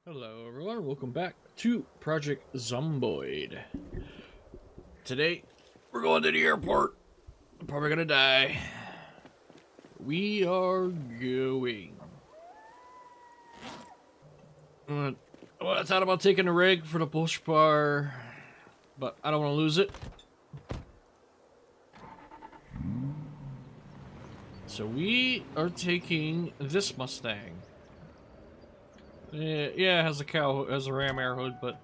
Hello everyone, welcome back to Project Zomboid. Today, we're going to the airport. I'm probably gonna die. We are going. Well, I thought about taking a rig for the push bar, but I don't want to lose it. So we are taking this Mustang. Yeah, it has a ram air hood, but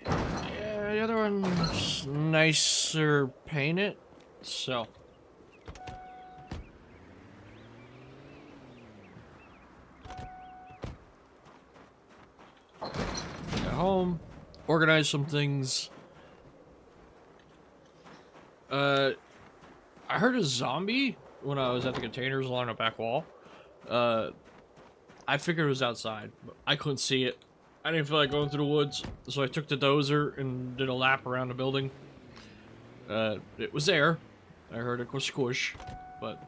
yeah, the other one's nicer painted. So got home, organize some things. I heard a zombie when I was at the containers along the back wall. Uh, I figured it was outside, but I couldn't see it. I didn't feel like going through the woods, so I took the dozer and did a lap around the building. It was there. I heard a squish, but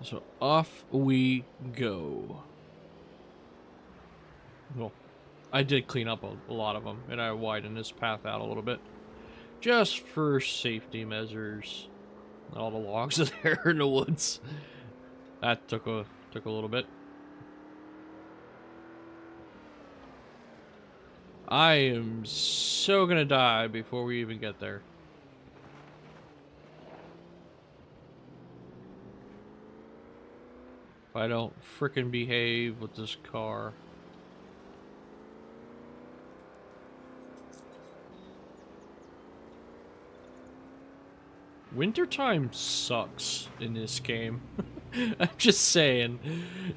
so off we go. Well, I did clean up a lot of them, and I widened this path out a little bit, just for safety measures. All the logs are there in the woods. That took a little bit. I am so gonna die before we even get there. If I don't frickin' behave with this car. Wintertime sucks in this game. I'm just saying.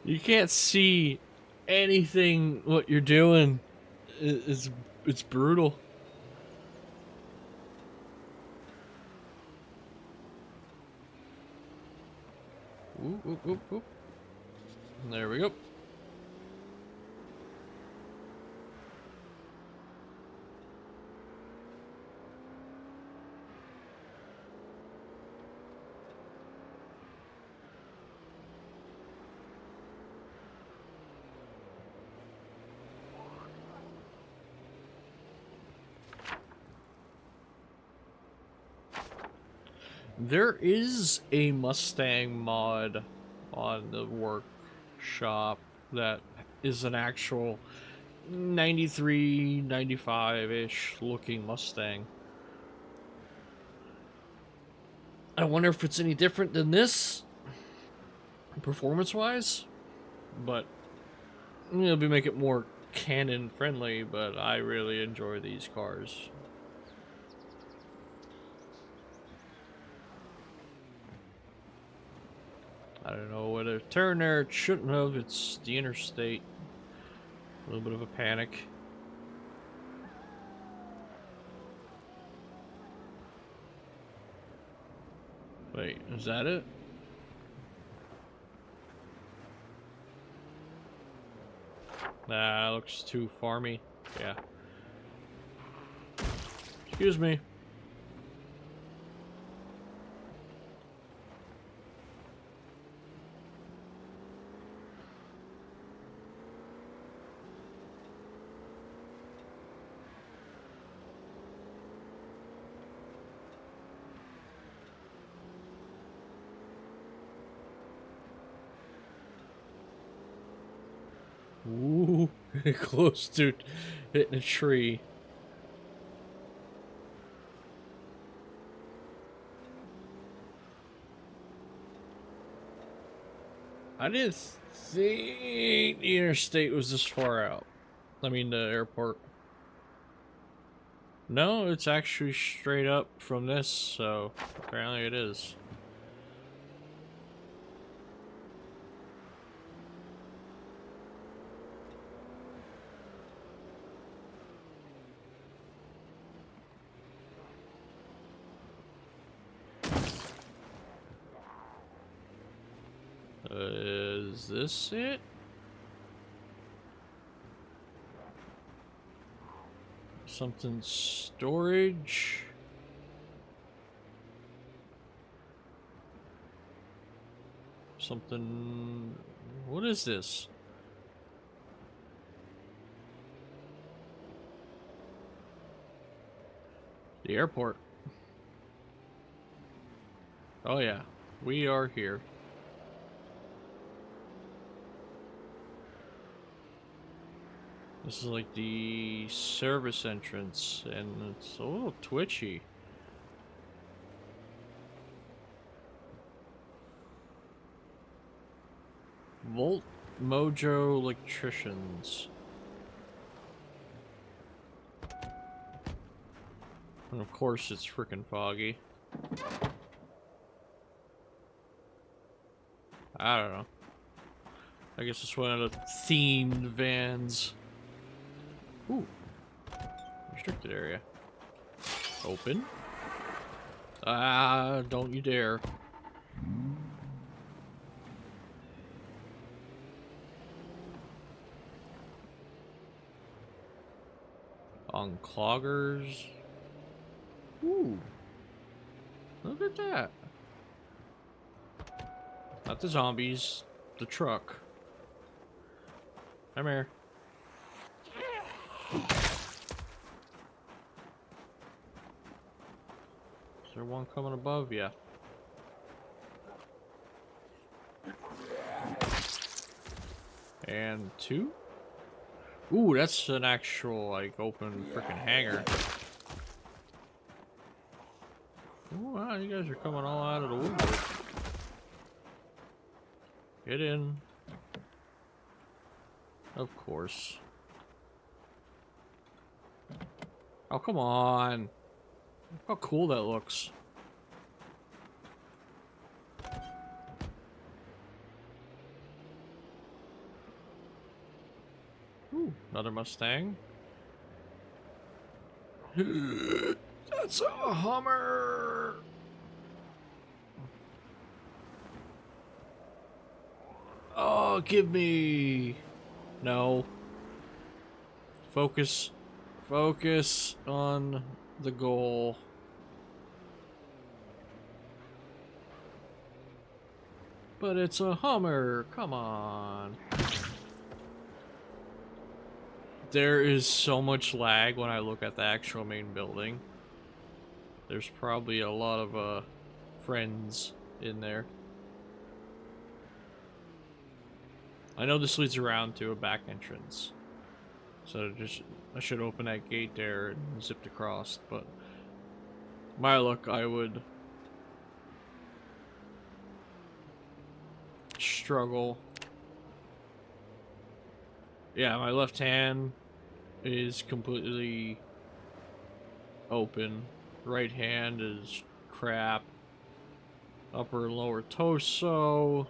You can't see anything what you're doing. It's brutal. Oop, oop, oop, oop. There we go. There is a Mustang mod on the workshop that is an actual 93, 95-ish looking Mustang. I wonder if it's any different than this, performance-wise, but it'll make it more canon friendly, but I really enjoy these cars. I don't know whether to turn there, it shouldn't have, it's the interstate. A little bit of a panic. Wait, is that it? Nah, looks too farmy. Yeah. Excuse me. Ooh, close to hitting a tree. I didn't think the interstate was this far out. I mean, the airport. No, it's actually straight up from this, so apparently it is. Is this it? Something storage. Something... What is this? The airport. Oh yeah, we are here. This is like the service entrance, and it's a little twitchy. Volt Mojo Electricians. And of course it's freaking foggy. I don't know. I guess it's one of the themed vans. Ooh. Restricted area. Open. Ah, don't you dare. Uncloggers. Ooh. Look at that. Not the zombies, the truck. Come here. Is there one coming above? Yeah. And two? Ooh, that's an actual, like, open freaking hangar. Ooh, wow, you guys are coming all out of the woodwork. Get in. Of course. Oh, come on. Look how cool that looks. Ooh, another Mustang. That's a Hummer! Oh, give me... No. Focus. Focus on the goal. But it's a Hummer. Come on. There is so much lag when I look at the actual main building. There's probably a lot of friends in there. I know this leads around to a back entrance. So I should open that gate there and zipped across, but my luck, I would struggle. Yeah, my left hand is completely open. Right hand is crap. Upper and lower torso.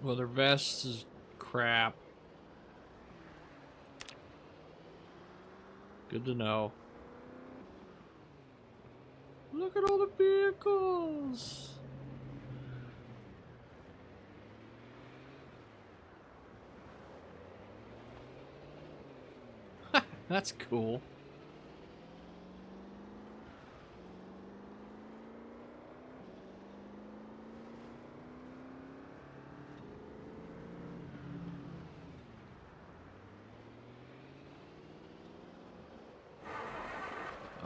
Leather vest is crap. Good to know. Look at all the vehicles. That's cool.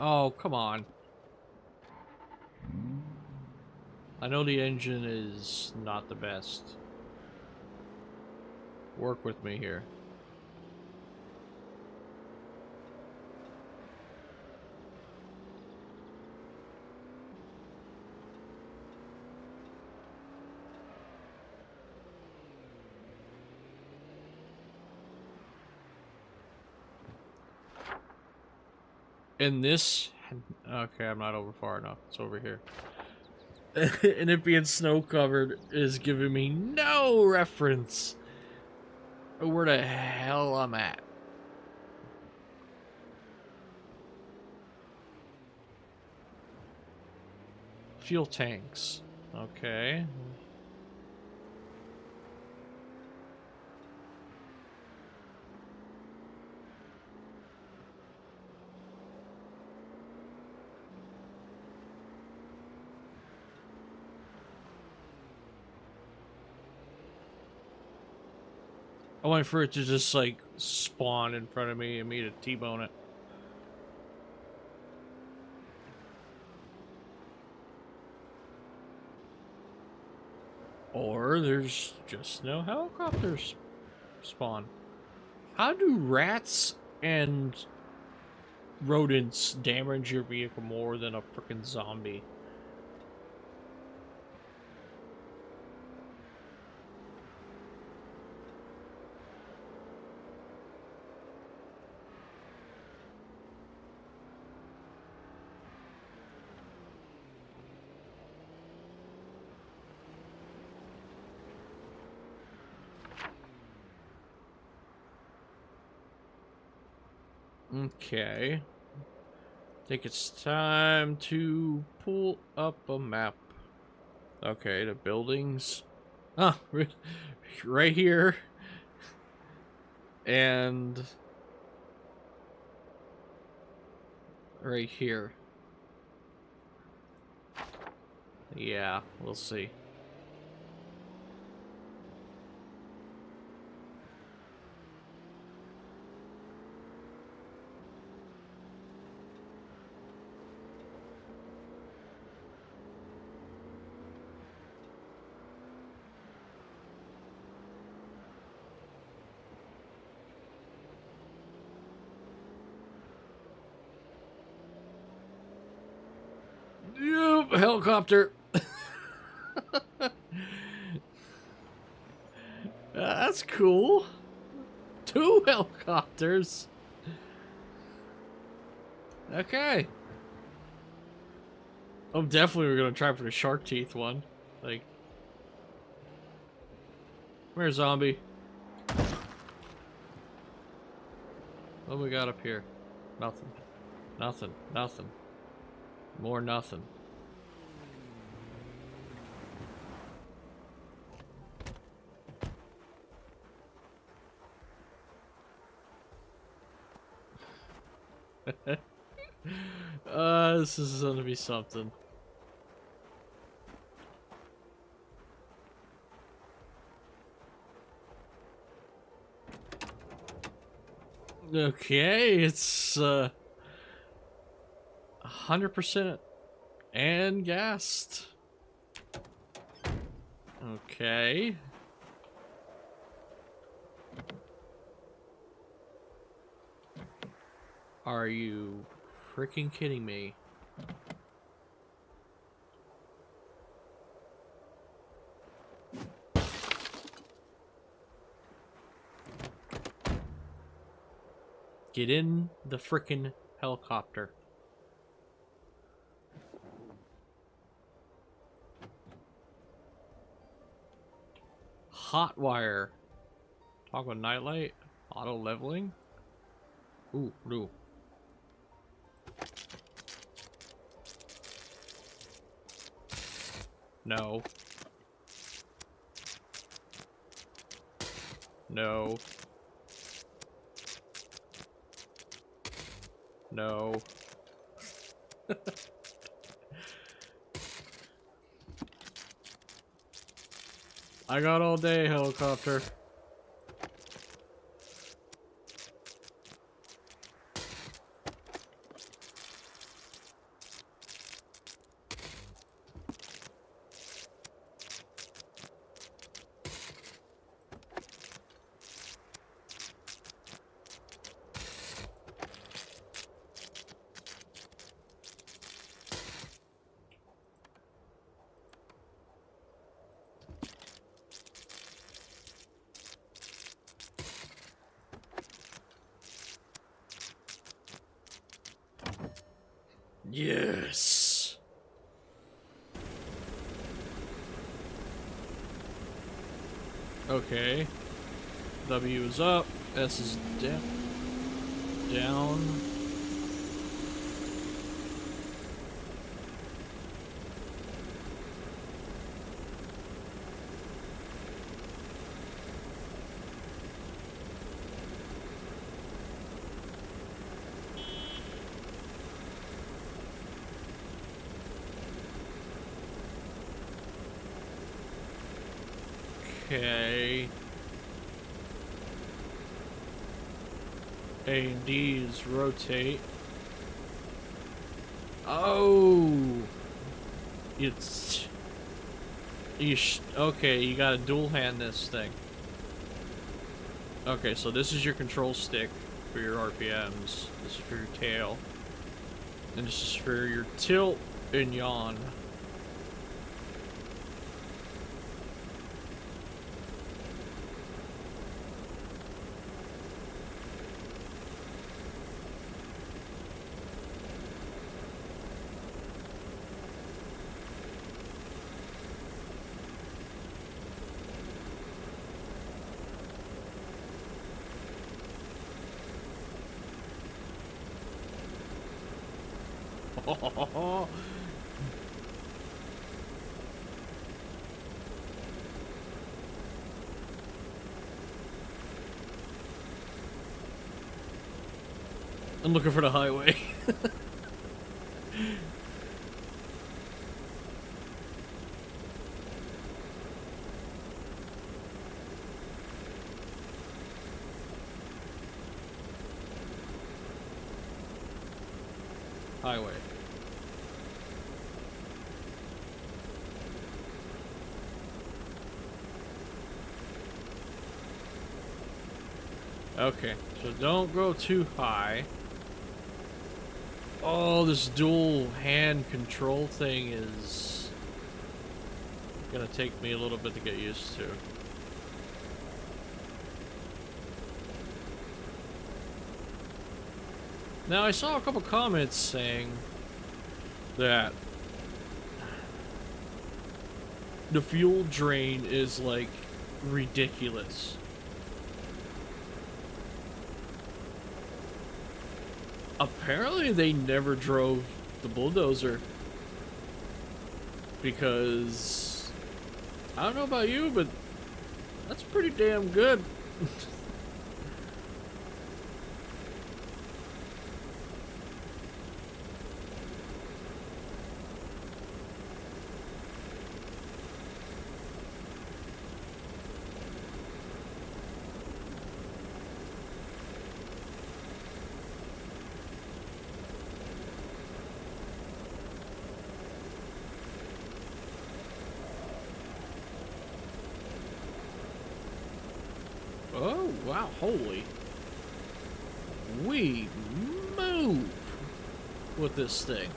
Oh, come on. I know the engine is not the best. Work with me here. And this... Okay, I'm not over far enough. It's over here. And it being snow covered is giving me no reference where the hell I'm at. Fuel tanks. Okay. I wait for it to just like spawn in front of me and me to T-bone it. Or there's just no helicopters spawn. How do rats and rodents damage your vehicle more than a freaking zombie? Okay. I think it's time to pull up a map. Okay, the buildings. Ah, right here. And right here. Yeah, we'll see. Yep, helicopter. That's cool. 2 helicopters. Okay. I'm definitely gonna try for the shark teeth one. Like, come here, zombie. What we got up here? Nothing. Nothing. Nothing. More nothing. This is gonna be something. Okay, it's 100% and gassed. Okay. Are you freaking kidding me? Get in the frickin' helicopter. Hot wire. Toggle nightlight. Auto leveling. Ooh, blue. No. No. No. I got all day, helicopter. Yes. Okay. W is up. S is down. Down. Okay. A and D is rotate. Oh, it's okay. You gotta dual hand this thing. Okay, so this is your control stick for your RPMs. This is for your tail, and this is for your tilt and yawn. I'm looking for the highway. Highway. Okay, so don't go too high. Oh, this dual hand control thing is gonna take me a little bit to get used to. Now, I saw a couple comments saying that the fuel drain is like ridiculous. Apparently they never drove the bulldozer because I don't know about you, but that's pretty damn good. Oh, wow, holy. We move with this thing.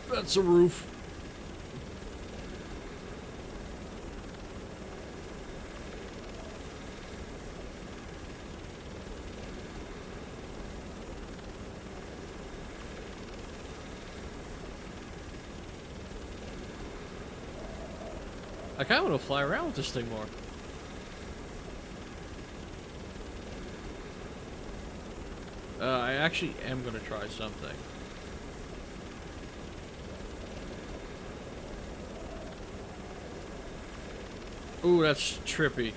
That's a roof. I kind of want to fly around with this thing more. I actually am going to try something. Ooh, that's trippy.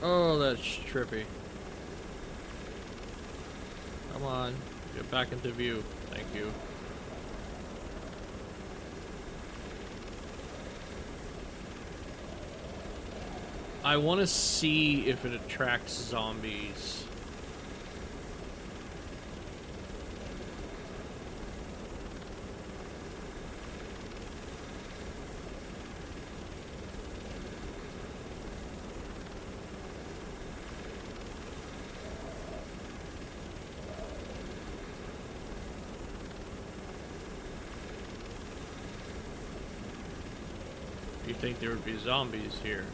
Oh, that's trippy. Come on, get back into view. Thank you. I want to see if it attracts zombies. You think there would be zombies here?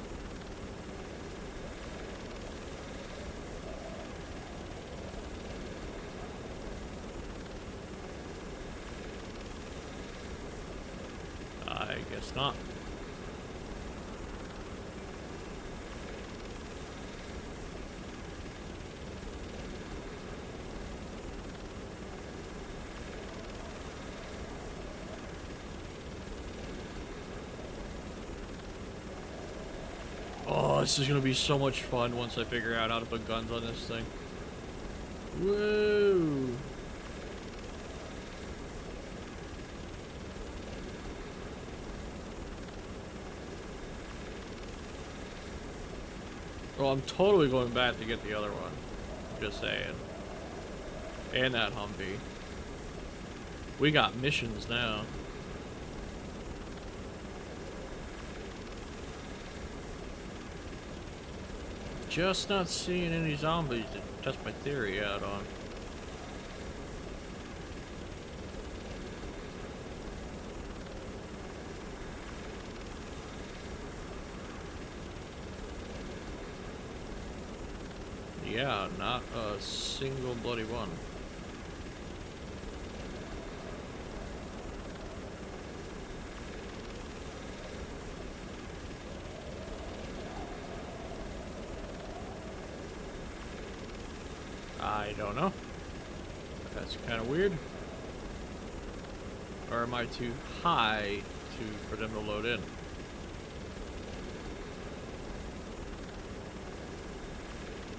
I guess not. this is gonna be so much fun once I figure out how to put guns on this thing. Whoa! Well, I'm totally going back to get the other one. Just saying. And that Humvee. We got missions now. Just not seeing any zombies to test my theory out on. Yeah, not a single bloody one. I don't know. That's kind of weird. Or am I too high for them to load in?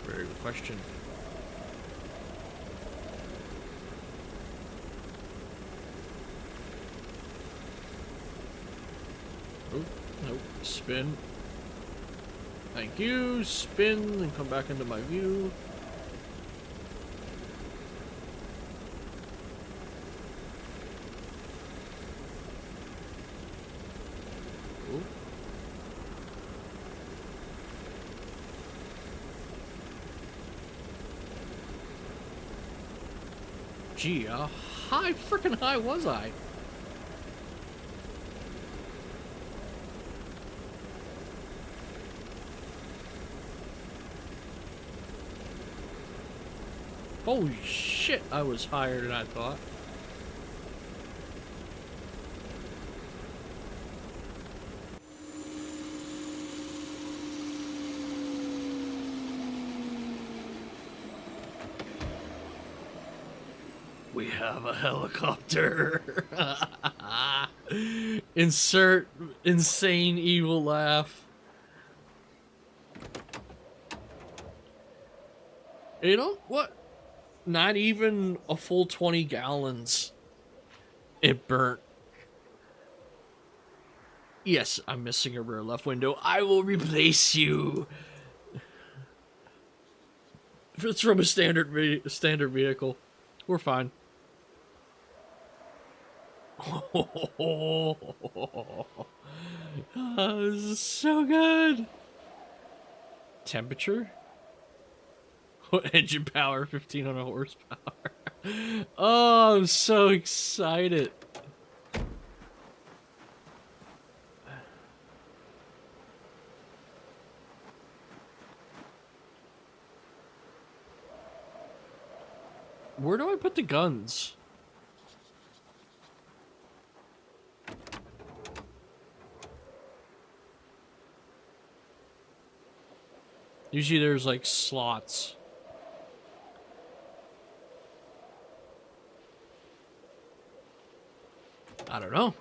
Very good question. Oh, nope. Spin. Thank you. Spin and come back into my view. Gee, how freaking high was I? Holy shit, I was higher than I thought. We have a helicopter. Insert insane evil laugh. You know what? Not even a full 20 gallons. It burnt. Yes, I'm missing a rear left window. I will replace you. If it's from a standard vehicle, we're fine. Oh, this is so good. Temperature? Engine power, 1500 horsepower. Oh, I'm so excited. Where do I put the guns? Usually there's like slots. I don't know.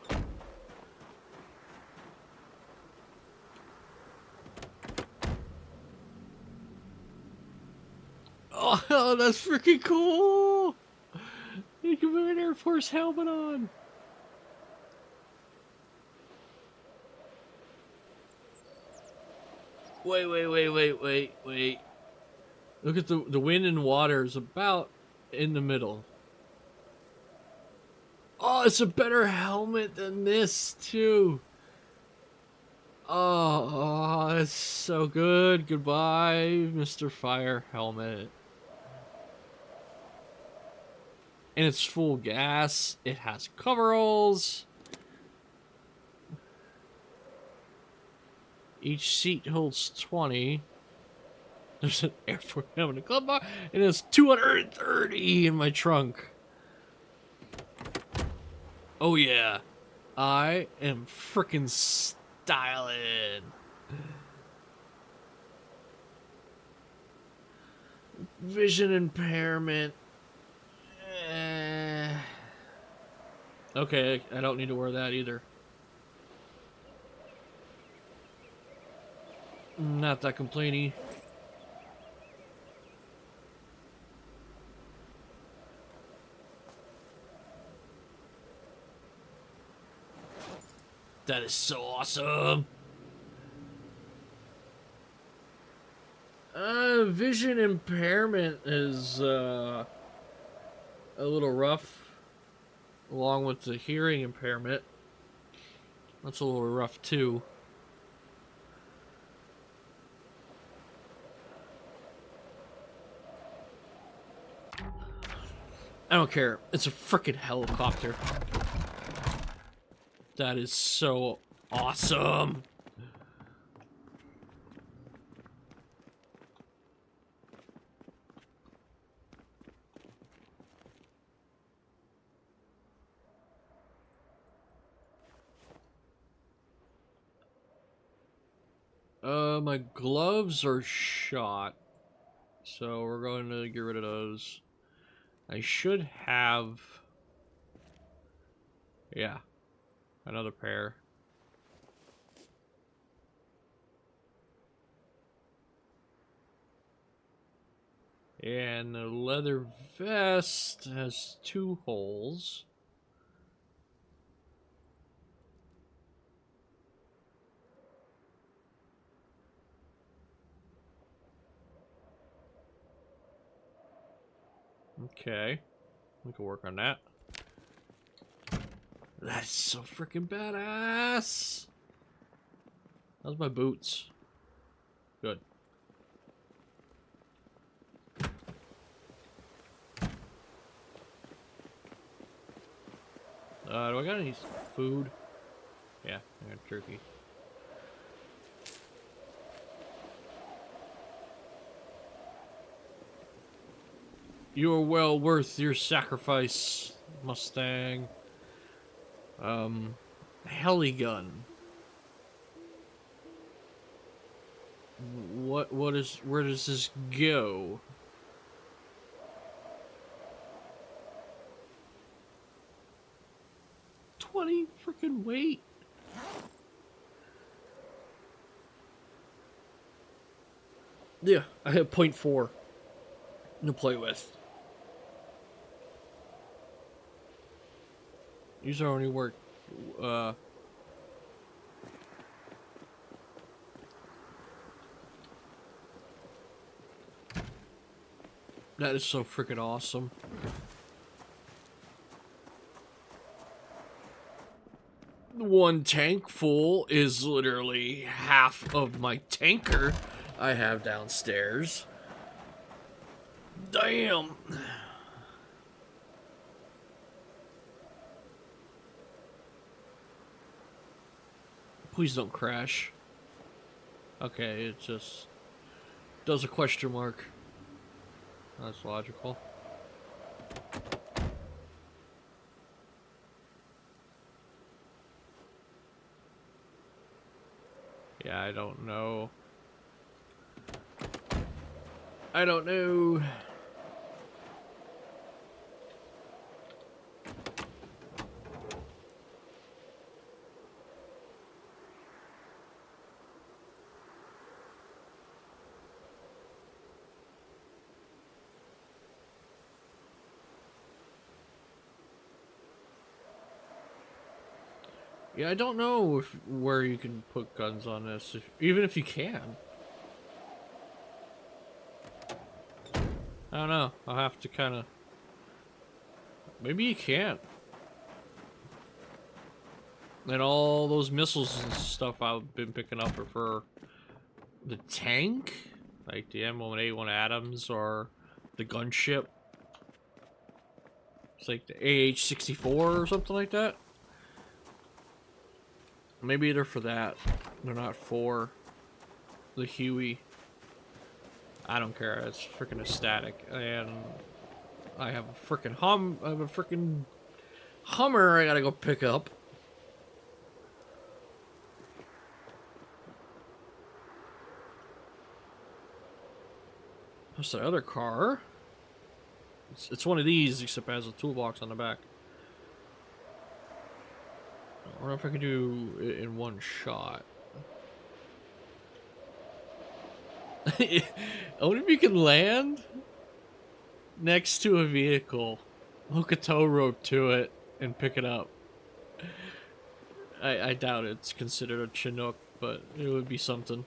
Oh, that's freaking cool! You can put an Air Force helmet on. Wait. Look at the wind and water is about in the middle. Oh, it's a better helmet than this, too. Oh, that's so good. Goodbye, Mr. Fire Helmet. And it's full gas. It has coveralls. Each seat holds 20. There's an Air Force helmet in a club bar, and there's 230 in my trunk. Oh yeah, I am freaking styling. Vision impairment. Okay, I don't need to wear that either. Not that complainy. That is so awesome. Vision impairment is a little rough, along with the hearing impairment. That's a little rough too. I don't care. It's a freaking helicopter. That is so awesome. My gloves are shot, so we're going to get rid of those. I should have, yeah, another pair. And the leather vest has 2 holes. Okay, we can work on that. That's so freaking badass. How's my boots? Good. Do I got any food? Yeah, I got turkey. You are well worth your sacrifice, Mustang. Heli gun. Where does this go? $20 freaking weight. Yeah, I have 0.4 to play with. These are only work, that is so freaking awesome. One tank full is literally half of my tanker I have downstairs. Damn. Please don't crash. Okay, it just does a question mark. That's logical. Yeah, I don't know. I don't know. Yeah, I don't know where you can put guns on this, even if you can. I don't know. I'll have to kind of. Maybe you can't. And all those missiles and stuff I've been picking up are for the tank, like the M1A1 Adams or the gunship. It's like the AH-64 or something like that. Maybe they're for that. They're not for the Huey. I don't care. It's freaking ecstatic, and I have a freaking Hummer I gotta go pick up. What's the other car? It's one of these, except it has a toolbox on the back. I don't know if I can do it in one shot. Only if you can land next to a vehicle, hook a tow rope to it, and pick it up. I doubt it's considered a Chinook, but it would be something.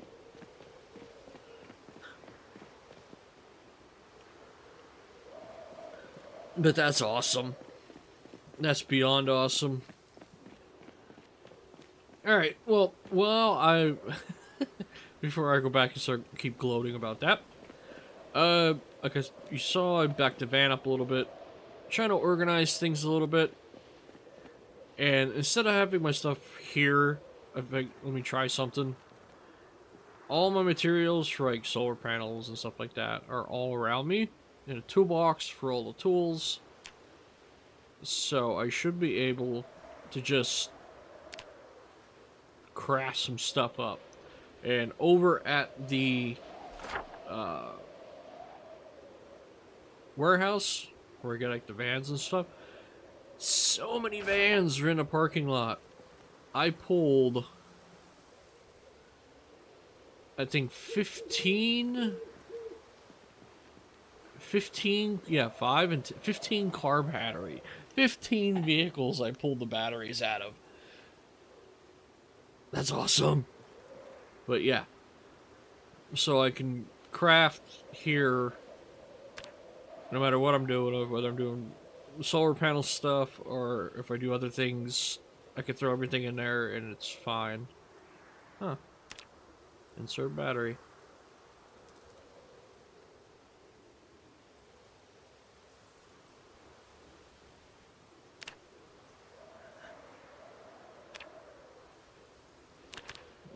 But that's awesome. That's beyond awesome. Alright, well, I... before I go back and keep gloating about that. Like you saw, I backed the van up a little bit. Trying to organize things a little bit. And instead of having my stuff here, let me try something. All my materials for like solar panels and stuff like that are all around me. In a toolbox for all the tools. So I should be able to just craft some stuff up. And over at the warehouse, where I get like the vans and stuff, so many vans are in a parking lot. I pulled, I think 15, yeah, 5 and 15 car battery. 15 vehicles I pulled the batteries out of. That's awesome. But yeah. So I can craft here no matter what I'm doing, whether I'm doing solar panel stuff or if I do other things, I can throw everything in there and it's fine. Huh. Insert battery.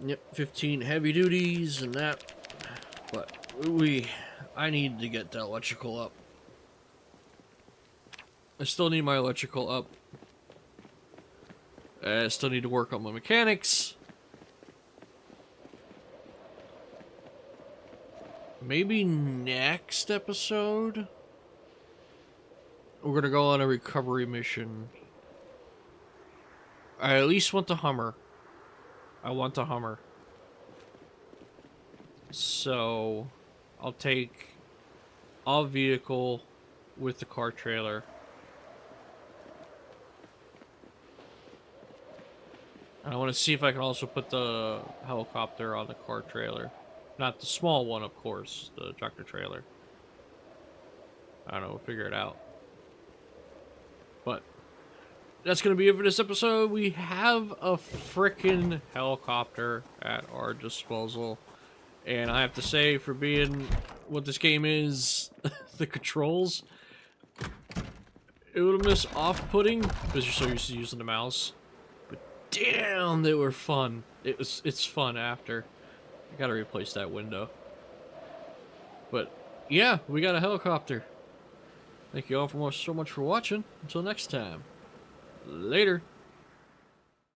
Yep, 15 heavy duties and that. But I need to get the electrical up. I still need my electrical up. I still need to work on my mechanics. Maybe next episode, we're gonna go on a recovery mission. I at least want the Hummer. I want the Hummer. So, I'll take a vehicle with the car trailer. And I want to see if I can also put the helicopter on the car trailer. Not the small one, of course, the tractor trailer. I don't know, we'll figure it out. But that's going to be it for this episode. We have a frickin' helicopter at our disposal. And I have to say, for being what this game is, the controls, it would have been off-putting because you're so used to using the mouse. But damn, they were fun. It's fun after. I gotta replace that window. But yeah, we got a helicopter. Thank you all so much for watching. Until next time. Later.